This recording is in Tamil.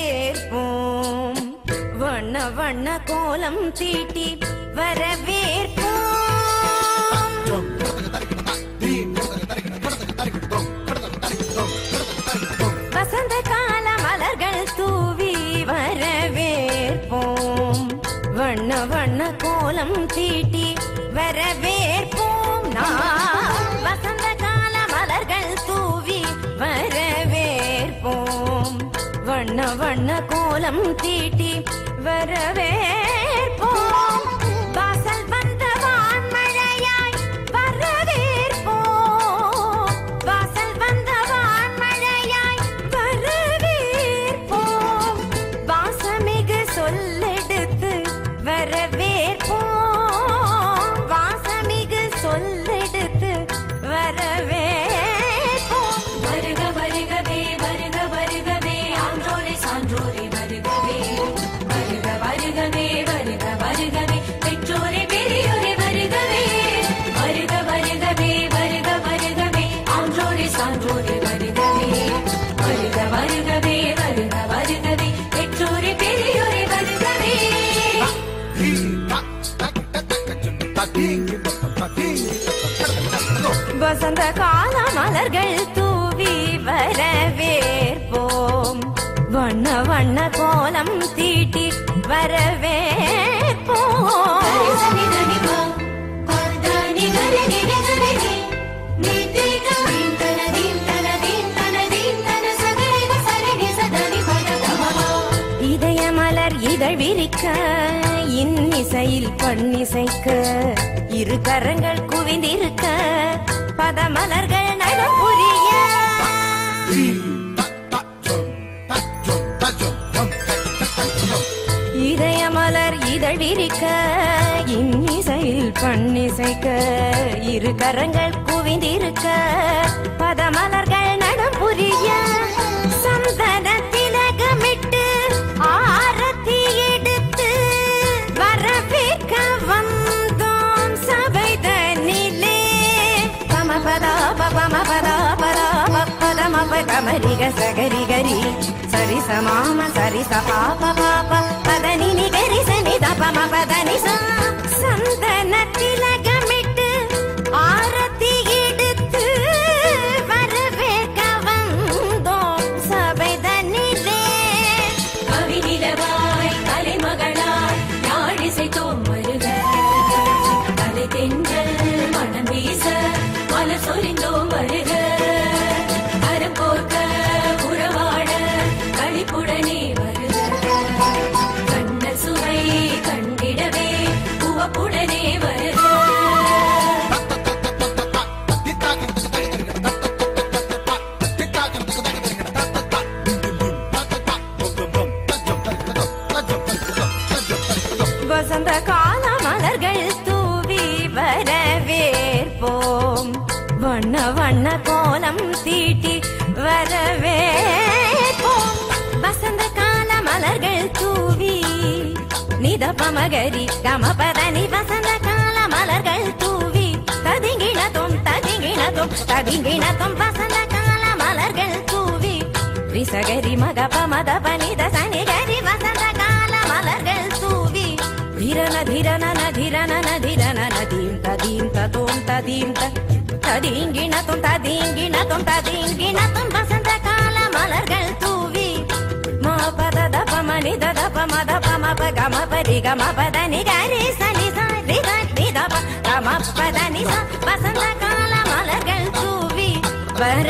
வரவேற்போம் வண்ண வண்ண கோலம் தீட்டி வரவேற்போம் வசந்த கால மலர்கள் தூவி வரவேற்போம் வண்ண வண்ண கோலம் தீட்டி வரவேற்போம் வசந்த கால மலர்கள் தூவி வரவேற்போம் வண்ண வண்ண கோலம் தீட்டி வரவேற்போம் வாசல் வந்த வான்மழையாய் வரவேற்போம் வாசல் வந்த வான்மழையாய் வரவேற்போம் வாசமிகு சொல்லெடுத்து வரவேற்போம் வாசமிகு சொல்லெடுத்து வரவேற்போம் வருக வருகவே வருக வருகவே ஆன்றோரே சான்றோரே வருகவே வருக வருகவே வருக வருகவே பெற்றோரே பெரியோரே வருகவே வருக வருகவே வருக வருகவே ஆன்றோரே சான்றோரே வருகவே வருக வருகவே வருக வருகவே பெற்றோரே பெரியோரே வருகவே வசந்த கால மலர்கள் தூவி வரவேற்போம் வண்ண வண்ண கோலம் தீட்டி வரவேற்போம் இதய மலர் இதழ் விரிக்க இன்னிசையில் பண்ணிசைக்க இரு கரங்கள் குவிந்திருக்க பதமலர்கள் நடம் புரிய இதய மலர் இதழ் விரிக்க இன்னிசையில் பண்ணிசைக்க இரு கரங்கள் குவிந்திருக்க பதமலர்கள் நடம் புரிய சந்தன திலகமிட்டு ஆரத்தி எடுத்து வரவேற்க வந்தோம் சபைதனிலே பமபதா பமபதா பதா பதமப கமரிக சகரிகரி சரி சமாம சரி சபாப பாப பதனி நிகரி சனித பமபதனி சந்தன திலகமிட்டு ஆரத்தி எடுத்து வரவேற்க வந்தோம் சபைதனிலே கவி நிலவாய் கலைமகளாய் யாழிசைத்தோம் வருக கலை தென்றல் மனம் வீச மலர் சொரிந்தோம் வருக கரம் கோர்க்க உறவாட களிப்புடனே வருக கண்ணல் சுவை கண்டிடவே உவப்புடனே வருக வசந்த கால மலர்கள் தூவி வரவேற்போம் வண்ண வண்ண கோலம் தீட்டி வரவேற்போம் வசந்த கால மலர்கள் தூவி நிதபமகரி கமபதனி வசந்த கால மலர்கள் தூவி ததிங்கிணதும் ததிங்கிணதும் ததிங்கிணதும் வசந்த கால மலர்கள் தூவி ரிசகரி மகப மதப நித சனிகரி வசந்த கால மலர்கள் தூவி धिरन धिरन नधिरन नधिरन नदीं तदीं ततों तदीं तदींगिणतुं तदींगिणतुं तदींगिणतुं वसंत काल मलर्गल तूवी मा पद दप मनि दप मद पम प गम परि गम पद नि गरि सनि सा रि ग नि द प गम पद नि सा वसंत काल मलर्गल तूवी वर